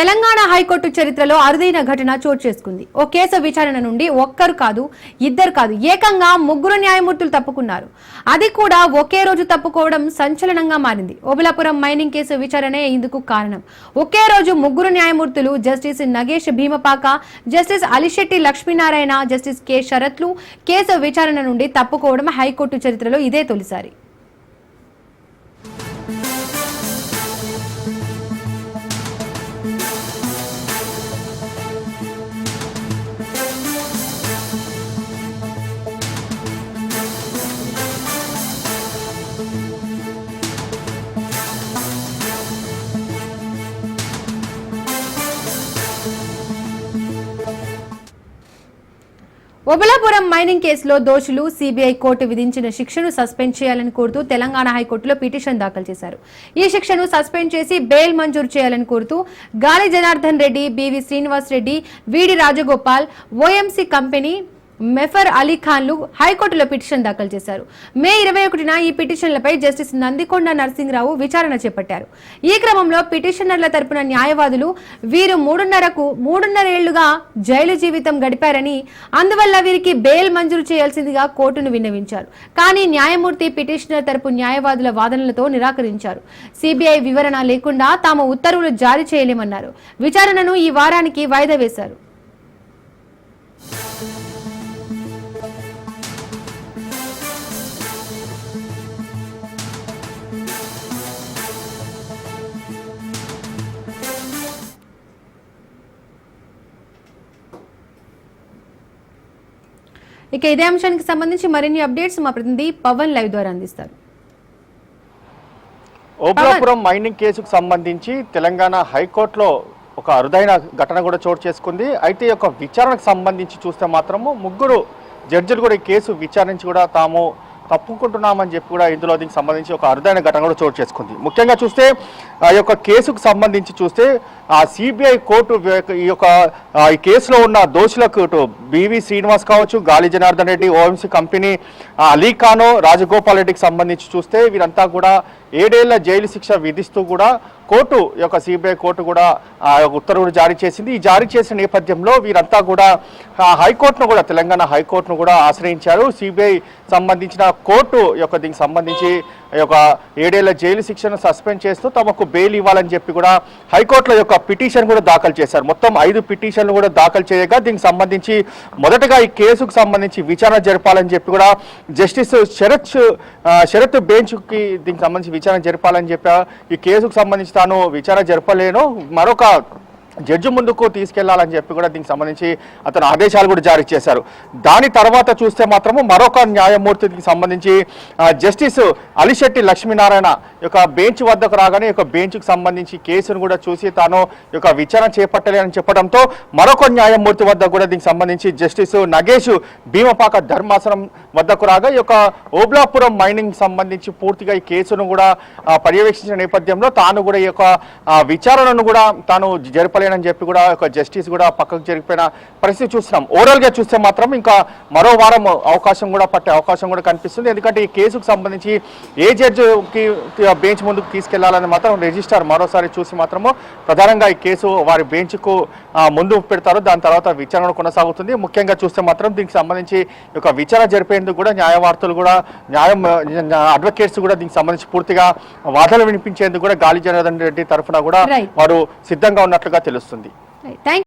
Telangana high court చరిత్రలో అరుదైన ఘటన చోటు చేసుకుంది. ఓ కేసు విచారణ నుండి ఒక్కరు కాదు, ఇద్దరు కాదు, ఏకంగా ముగ్గురు న్యాయమూర్తులు తప్పుకున్నారు. అది కూడా ఒకే రోజు తప్పుకోవడం సంచలనంగా మారింది. ఓబులాపురం మైనింగ్ కేసు విచారణే ఇందుకు కారణం. ఒకే రోజు ముగ్గురు న్యాయమూర్తులు justice Nagesh Bheemapaka, justice Alishetty Lakshminarayana, justice K శరత్లు కేసు విచారణ నుండి తప్పుకోవడం హైకోర్టు చరిత్రలో ఇదే తొలిసారి. ఓబులాపురం మైనింగ్ కేసులో దోషులు సిబిఐ కోర్టు విధించిన శిక్షను సస్పెండ్ చేయాలని కోరుతూ తెలంగాణ హైకోర్టులో పిటిషన్ దాఖలు చేశారు. ఈ శిక్షను సస్పెండ్ చేసి బెయిల్ మంజూరు చేయాలని కోరుతూ గాలి జనార్దన్ రెడ్డి, బివి శ్రీనివాస్ రెడ్డి, విడి రాజగోపాల్, ఓఎంసీ కంపెనీ, మెఫర్ అలీ ఖాన్లు హైకోర్టులో పిటిషన్ దాఖలు చేశారు. మే 21న ఈ పిటిషన్లపై జస్టిస్ నందికొండ నరసింహరావు విచారణ చేపట్టారు. ఈ క్రమంలో పిటిషనర్ల తరపున న్యాయవాదులు వీరు 3.5 ఏళ్లుగా జైలు జీవితం గడిపారని, అందువల్ల వీరికి బెయిల్ మంజూరు చేయాల్సిందిగా కోర్టును విన్నవించారు. కానీ న్యాయమూర్తి పిటిషనర్ తరపు న్యాయవాదుల వాదనలతో నిరాకరించారు. సిబిఐ వివరణ లేకుండా తాము ఉత్తర్వులు జారీ చేయలేమన్నారు. విచారణను ఈ వారానికి వాయిదా వేశారు. ఇక ఇదే అంశానికి సంబంధించి మరిన్ని అప్డేట్స్ మా ప్రతినిధి పవన్ లైవ్ ద్వారా అందిస్తారు. ఓబులాపురం మైనింగ్ కేసుకు సంబంధించి తెలంగాణ హైకోర్టులో ఒక అరుదైన ఘటన కూడా చోటు చేసుకుంది. అయితే ఒక విచారణకు సంబంధించి చూస్తే మాత్రము ముగ్గురు జడ్జిలు కూడా ఈ కేసు విచారించి కూడా తాము తప్పుకుంటున్నామని చెప్పి కూడా ఇందులో దీనికి సంబంధించి ఒక అరుదైన ఘటన కూడా చోటు చేసుకుంది. ముఖ్యంగా చూస్తే ఆ యొక్క కేసుకు సంబంధించి చూస్తే ఆ సిబిఐ కోర్టు ఈ కేసులో ఉన్న దోషులకు బివి శ్రీనివాస్ కావచ్చు, గాలి జనార్దన్ రెడ్డి, ఓఎంసీ కంపెనీ, అలీ ఖాన్, రాజగోపాల్ రెడ్డికి సంబంధించి చూస్తే వీరంతా కూడా 7 ఏళ్ల జైలు శిక్ష విధిస్తూ కూడా కోర్టు యొక్క సిబిఐ కోర్టు కూడా ఉత్తర్వులు జారీ చేసింది. ఈ జారీ చేసిన నేపథ్యంలో వీరంతా కూడా హైకోర్టును కూడా తెలంగాణ హైకోర్టును కూడా ఆశ్రయించారు. సిబిఐ సంబంధించిన కోర్టు యొక్క దీనికి సంబంధించి యొక్క 7 ఏళ్ల జైలు శిక్షను సస్పెండ్ చేస్తూ తమకు బెయిల్ ఇవ్వాలని చెప్పి కూడా హైకోర్టులో యొక్క పిటిషన్ కూడా దాఖలు చేశారు. మొత్తం 5 పిటిషన్లు కూడా దాఖలు చేయగా దీనికి సంబంధించి మొదటగా ఈ కేసుకు సంబంధించి విచారణ జరపాలని చెప్పి కూడా జస్టిస్ శరత్ బెంచ్కి దీనికి సంబంధించి విచారణ జరపాలని చెప్పి ఈ కేసుకు సంబంధించి తాను విచారణ జరపలేను, మరొక జడ్జి ముందుకు తీసుకెళ్లాలని చెప్పి కూడా దీనికి సంబంధించి అతను ఆదేశాలు కూడా జారీ చేశారు. దాని తర్వాత చూస్తే మాత్రము మరొక న్యాయమూర్తికి సంబంధించి జస్టిస్ అలిశెట్టి లక్ష్మీనారాయణ యొక్క బెంచ్ వద్దకు రాగానే యొక్క బెంచ్కు సంబంధించి కేసును కూడా చూసి తాను యొక్క విచారణ చేపట్టలేని చెప్పడంతో మరొక న్యాయమూర్తి వద్ద కూడా దీనికి సంబంధించి జస్టిస్ నగేష్ భీమపాక ధర్మాసనం వద్దకు రాగా ఈ యొక్క ఓబులాపురం మైనింగ్ సంబంధించి పూర్తిగా ఈ కేసును కూడా పర్యవేక్షించిన నేపథ్యంలో తాను కూడా ఈ యొక్క విచారణను కూడా తాను జరపలేనని చెప్పి కూడా ఒక జస్టిస్ కూడా పక్కకు జరిగిపోయిన పరిస్థితి చూస్తున్నాం. ఓవరాల్గా చూస్తే మాత్రం ఇంకా మరో వారం అవకాశం కూడా పట్టే అవకాశం కూడా కనిపిస్తుంది. ఎందుకంటే ఈ కేసుకు సంబంధించి ఏ జడ్జికి బెంచ్ ముందుకు తీసుకెళ్లాలని మాత్రం రిజిస్ట్రార్ మరోసారి చూసి మాత్రము ప్రధానంగా ఈ కేసు వారి బెంచ్కు ముందు పెడతారు. దాని తర్వాత విచారణ కొనసాగుతుంది. ముఖ్యంగా చూస్తే మాత్రం దీనికి సంబంధించి ఒక విచారణ జరిపేందుకు కూడా న్యాయవాదులు కూడా అడ్వకేట్స్ కూడా దీనికి సంబంధించి పూర్తిగా వాదనలు వినిపించేందుకు కూడా గాలి జనార్దన్ రెడ్డి తరఫున కూడా వారు సిద్ధంగా ఉన్నట్లుగా తెలుస్తుంది.